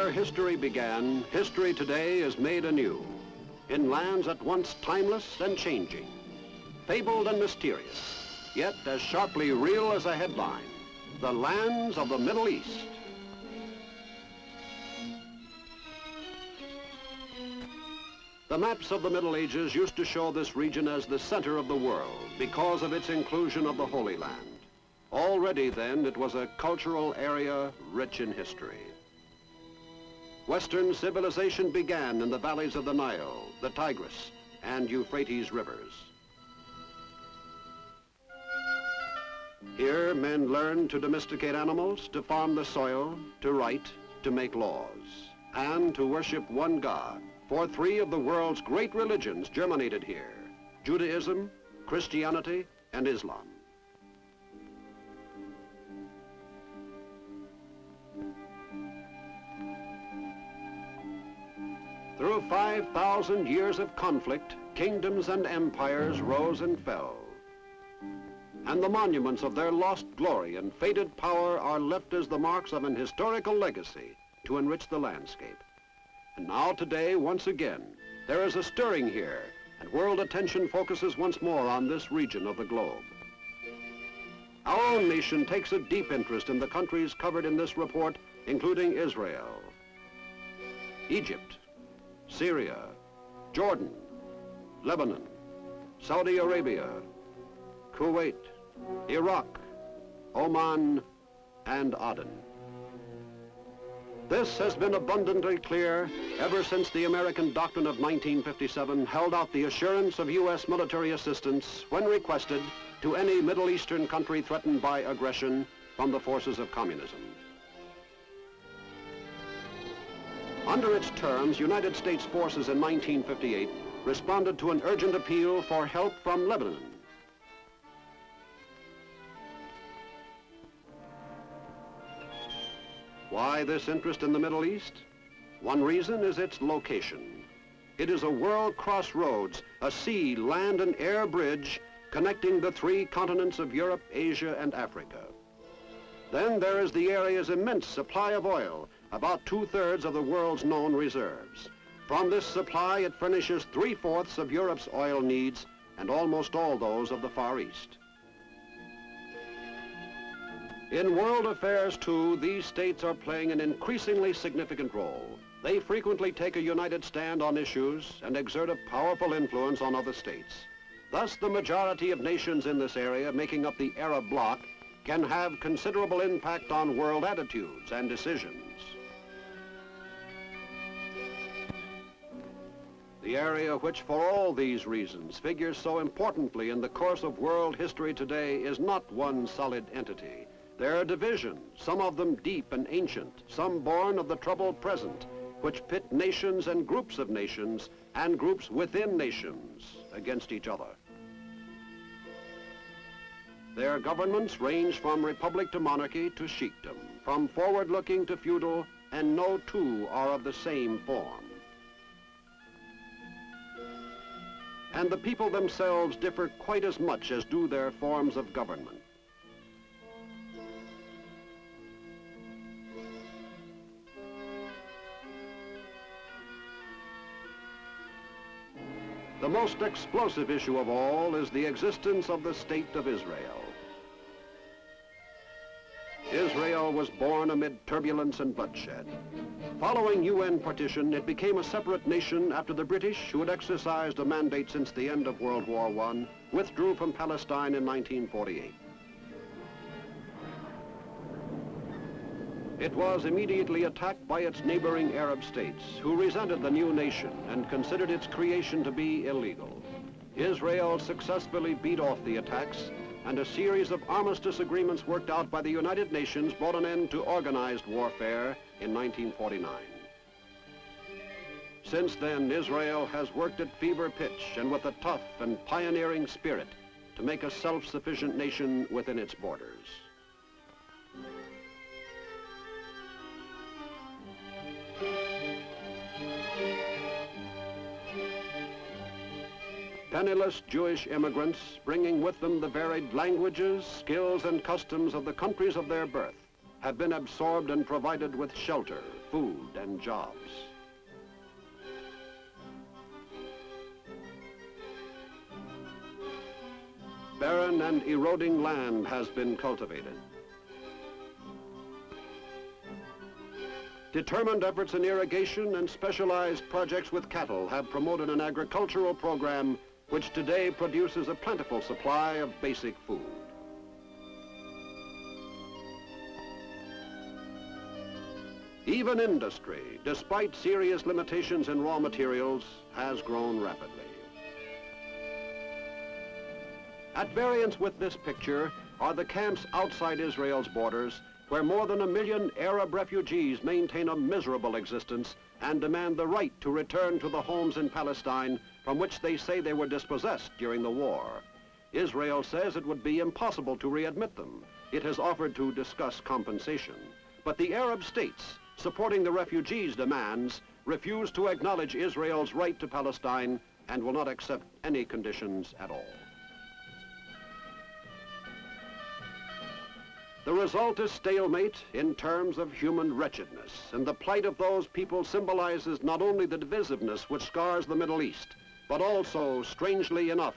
Where history began, history today is made anew. In lands at once timeless and changing, fabled and mysterious, yet as sharply real as a headline, the lands of the Middle East. The maps of the Middle Ages used to show this region as the center of the world because of its inclusion of the Holy Land. Already then, it was a cultural area rich in history. Western civilization began in the valleys of the Nile, the Tigris, and Euphrates rivers. Here, men learned to domesticate animals, to farm the soil, to write, to make laws, and to worship one God. For three of the world's great religions germinated here: Judaism, Christianity, and Islam. Through 5,000 years of conflict, kingdoms and empires rose and fell. And the monuments of their lost glory and faded power are left as the marks of an historical legacy to enrich the landscape. And now today, once again, there is a stirring here, and world attention focuses once more on this region of the globe. Our own nation takes a deep interest in the countries covered in this report, including Israel, Egypt, Syria, Jordan, Lebanon, Saudi Arabia, Kuwait, Iraq, Oman, and Aden. This has been abundantly clear ever since the American Doctrine of 1957 held out the assurance of U.S. military assistance when requested to any Middle Eastern country threatened by aggression from the forces of communism. Under its terms, United States forces in 1958 responded to an urgent appeal for help from Lebanon. Why this interest in the Middle East? One reason is its location. It is a world crossroads, a sea, land, and air bridge connecting the three continents of Europe, Asia, and Africa. Then there is the area's immense supply of oil, about 2/3 of the world's known reserves. From this supply, it furnishes 3/4 of Europe's oil needs and almost all those of the Far East. In world affairs, too, these states are playing an increasingly significant role. They frequently take a united stand on issues and exert a powerful influence on other states. Thus, the majority of nations in this area making up the Arab bloc can have considerable impact on world attitudes and decisions. The area which, for all these reasons, figures so importantly in the course of world history today is not one solid entity. There are divisions, some of them deep and ancient, some born of the troubled present, which pit nations and groups of nations and groups within nations against each other. Their governments range from republic to monarchy to sheikdom, from forward-looking to feudal, and no two are of the same form. And the people themselves differ quite as much as do their forms of government. The most explosive issue of all is the existence of the State of Israel. Israel was born amid turbulence and bloodshed. Following UN partition, it became a separate nation after the British, who had exercised a mandate since the end of World War I, withdrew from Palestine in 1948. It was immediately attacked by its neighboring Arab states, who resented the new nation and considered its creation to be illegal. Israel successfully beat off the attacks, and a series of armistice agreements worked out by the United Nations brought an end to organized warfare in 1949. Since then, Israel has worked at fever pitch and with a tough and pioneering spirit to make a self-sufficient nation within its borders. Penniless Jewish immigrants, bringing with them the varied languages, skills, and customs of the countries of their birth, have been absorbed and provided with shelter, food and jobs. Barren and eroding land has been cultivated. Determined efforts in irrigation and specialized projects with cattle have promoted an agricultural program which today produces a plentiful supply of basic food. Even industry, despite serious limitations in raw materials, has grown rapidly. At variance with this picture are the camps outside Israel's borders, where more than 1 million Arab refugees maintain a miserable existence and demand the right to return to the homes in Palestine from which they say they were dispossessed during the war. Israel says it would be impossible to readmit them. It has offered to discuss compensation. But the Arab states, supporting the refugees' demands, refuse to acknowledge Israel's right to Palestine and will not accept any conditions at all. The result is stalemate in terms of human wretchedness, and the plight of those people symbolizes not only the divisiveness which scars the Middle East, but also, strangely enough,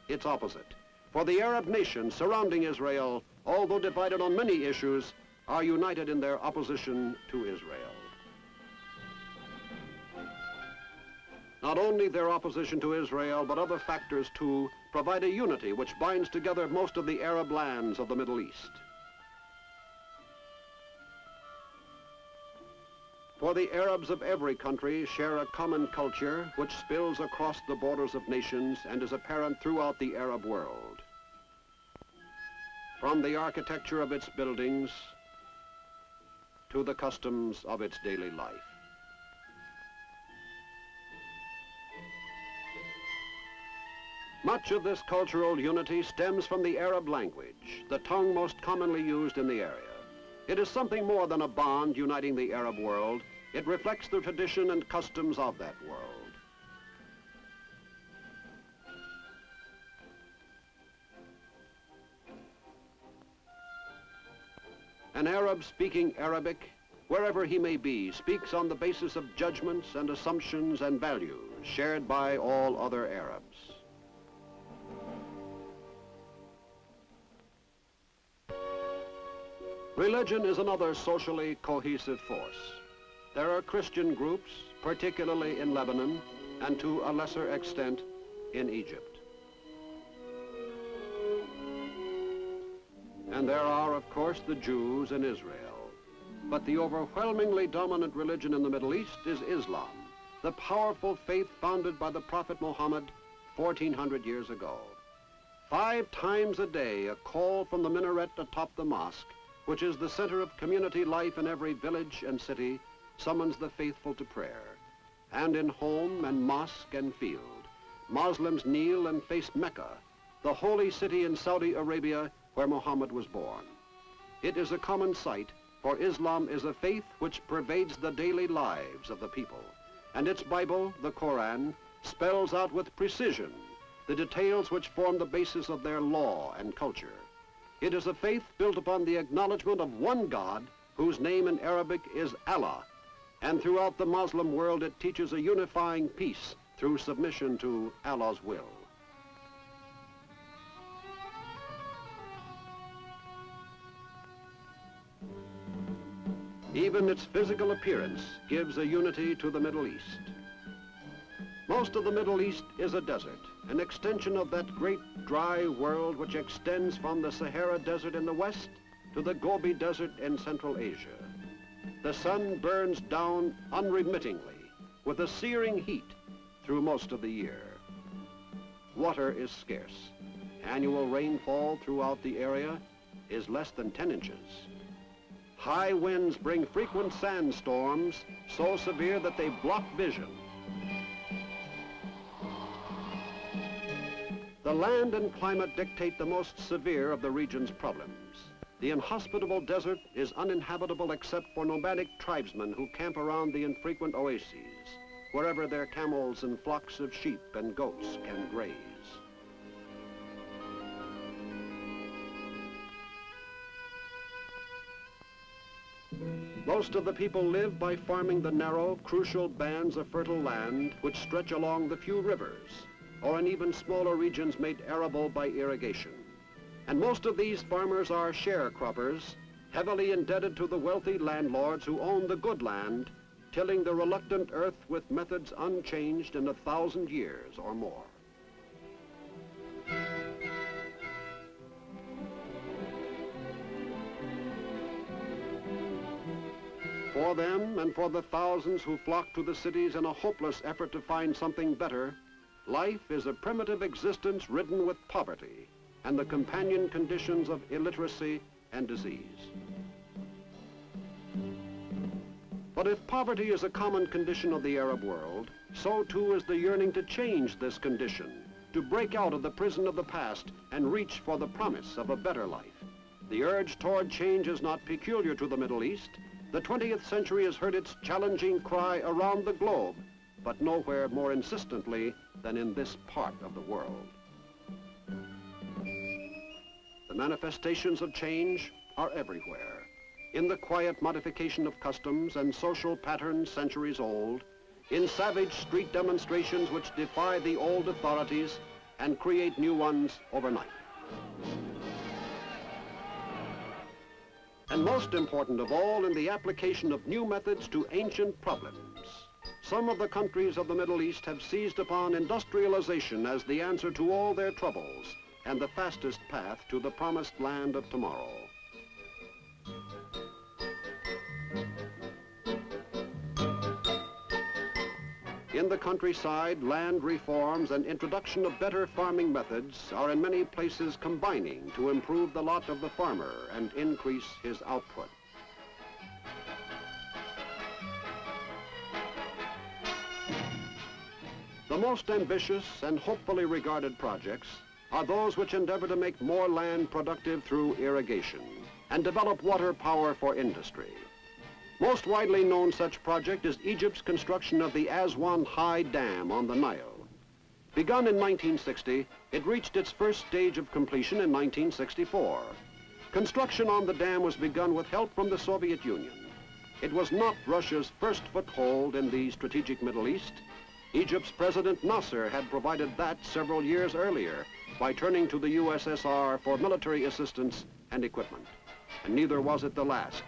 its opposite. For the Arab nations surrounding Israel, although divided on many issues, are united in their opposition to Israel. Not only their opposition to Israel, but other factors too, provide a unity which binds together most of the Arab lands of the Middle East. For the Arabs of every country share a common culture which spills across the borders of nations and is apparent throughout the Arab world. From the architecture of its buildings to the customs of its daily life. Much of this cultural unity stems from the Arab language, the tongue most commonly used in the area. It is something more than a bond uniting the Arab world. It reflects the tradition and customs of that world. An Arab speaking Arabic, wherever he may be, speaks on the basis of judgments and assumptions and values shared by all other Arabs. Religion is another socially cohesive force. There are Christian groups, particularly in Lebanon, and to a lesser extent in Egypt. And there are, of course, the Jews in Israel. But the overwhelmingly dominant religion in the Middle East is Islam, the powerful faith founded by the Prophet Muhammad 1,400 years ago. 5 times a day, a call from the minaret atop the mosque, which is the center of community life in every village and city, summons the faithful to prayer. And in home and mosque and field, Muslims kneel and face Mecca, the holy city in Saudi Arabia where Muhammad was born. It is a common sight, for Islam is a faith which pervades the daily lives of the people, and its Bible, the Koran, spells out with precision the details which form the basis of their law and culture. It is a faith built upon the acknowledgement of one God, whose name in Arabic is Allah, and throughout the Muslim world it teaches a unifying peace through submission to Allah's will. Even its physical appearance gives a unity to the Middle East. Most of the Middle East is a desert, an extension of that great dry world which extends from the Sahara Desert in the west to the Gobi Desert in Central Asia. The sun burns down unremittingly with a searing heat through most of the year. Water is scarce. Annual rainfall throughout the area is less than 10 inches. High winds bring frequent sandstorms so severe that they block vision. The land and climate dictate the most severe of the region's problems. The inhospitable desert is uninhabitable except for nomadic tribesmen who camp around the infrequent oases, wherever their camels and flocks of sheep and goats can graze. Most of the people live by farming the narrow, crucial bands of fertile land which stretch along the few rivers, or in even smaller regions made arable by irrigation. And most of these farmers are sharecroppers, heavily indebted to the wealthy landlords who own the good land, tilling the reluctant earth with methods unchanged in 1,000 years or more. For them and for the thousands who flock to the cities in a hopeless effort to find something better, life is a primitive existence ridden with poverty and the companion conditions of illiteracy and disease. But if poverty is a common condition of the Arab world, so too is the yearning to change this condition, to break out of the prison of the past and reach for the promise of a better life. The urge toward change is not peculiar to the Middle East. The 20th century has heard its challenging cry around the globe, but nowhere more insistently than in this part of the world. The manifestations of change are everywhere. In the quiet modification of customs and social patterns centuries old, in savage street demonstrations which defy the old authorities and create new ones overnight. And most important of all, in the application of new methods to ancient problems. Some of the countries of the Middle East have seized upon industrialization as the answer to all their troubles and the fastest path to the promised land of tomorrow. In the countryside, land reforms and introduction of better farming methods are in many places combining to improve the lot of the farmer and increase his output. The most ambitious and hopefully regarded projects are those which endeavor to make more land productive through irrigation and develop water power for industry. Most widely known such project is Egypt's construction of the Aswan High Dam on the Nile. Begun in 1960, it reached its first stage of completion in 1964. Construction on the dam was begun with help from the Soviet Union. It was not Russia's first foothold in the strategic Middle East. Egypt's President Nasser had provided that several years earlier by turning to the USSR for military assistance and equipment. And neither was it the last.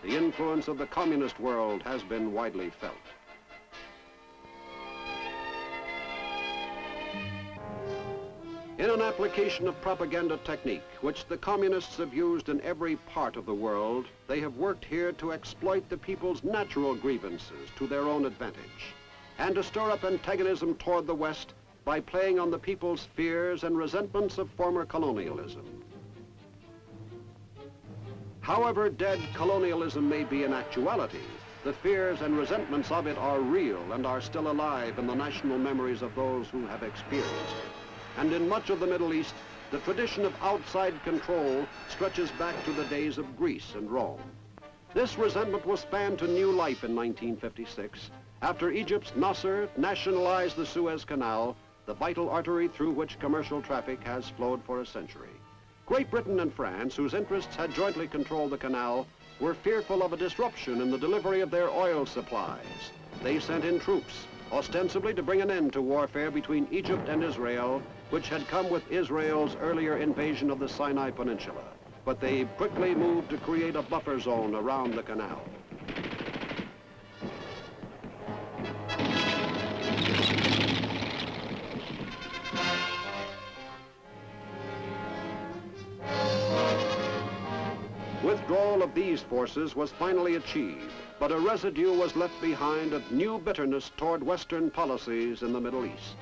The influence of the communist world has been widely felt. In an application of propaganda technique, which the communists have used in every part of the world, they have worked here to exploit the people's natural grievances to their own advantage, and to stir up antagonism toward the West by playing on the people's fears and resentments of former colonialism. However dead colonialism may be in actuality, the fears and resentments of it are real and are still alive in the national memories of those who have experienced it. And in much of the Middle East, the tradition of outside control stretches back to the days of Greece and Rome. This resentment was fanned to new life in 1956 after Egypt's Nasser nationalized the Suez Canal, the vital artery through which commercial traffic has flowed for a century. Great Britain and France, whose interests had jointly controlled the canal, were fearful of a disruption in the delivery of their oil supplies. They sent in troops, ostensibly to bring an end to warfare between Egypt and Israel, which had come with Israel's earlier invasion of the Sinai Peninsula. But they quickly moved to create a buffer zone around the canal. Withdrawal of these forces was finally achieved, but a residue was left behind of new bitterness toward Western policies in the Middle East.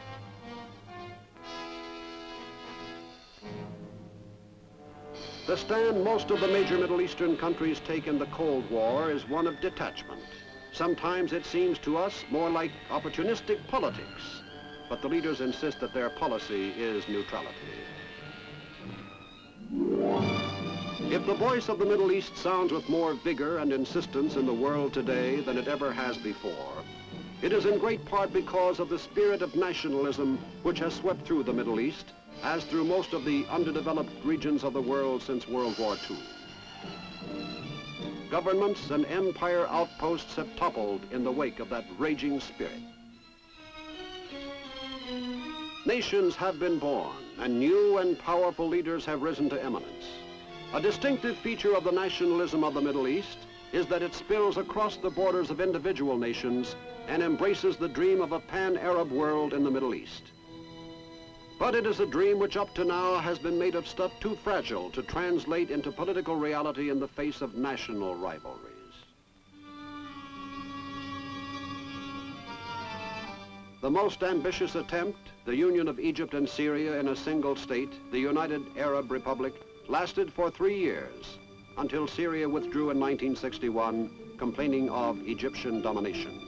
The stand most of the major Middle Eastern countries take in the Cold War is one of detachment. Sometimes it seems to us more like opportunistic politics, but the leaders insist that their policy is neutrality. If the voice of the Middle East sounds with more vigor and insistence in the world today than it ever has before, it is in great part because of the spirit of nationalism which has swept through the Middle East, as through most of the underdeveloped regions of the world since World War II. Governments and empire outposts have toppled in the wake of that raging spirit. Nations have been born, and new and powerful leaders have risen to eminence. A distinctive feature of the nationalism of the Middle East is that it spills across the borders of individual nations and embraces the dream of a pan-Arab world in the Middle East. But it is a dream which up to now has been made of stuff too fragile to translate into political reality in the face of national rivalries. The most ambitious attempt, the union of Egypt and Syria in a single state, the United Arab Republic, lasted for 3 years, until Syria withdrew in 1961, complaining of Egyptian domination.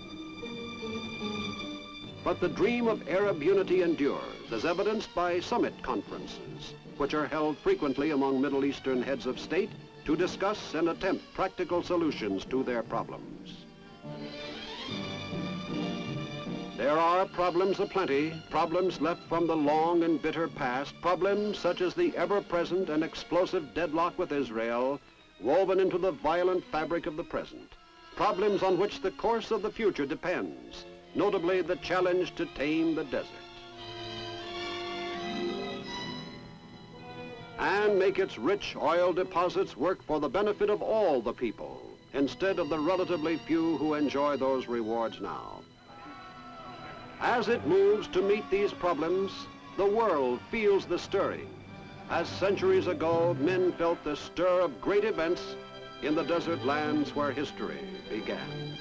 But the dream of Arab unity endures, as evidenced by summit conferences, which are held frequently among Middle Eastern heads of state to discuss and attempt practical solutions to their problems. There are problems aplenty, problems left from the long and bitter past, problems such as the ever-present and explosive deadlock with Israel, woven into the violent fabric of the present, problems on which the course of the future depends, notably the challenge to tame the desert. And make its rich oil deposits work for the benefit of all the people, instead of the relatively few who enjoy those rewards now. As it moves to meet these problems, the world feels the stirring, as centuries ago men felt the stir of great events in the desert lands where history began.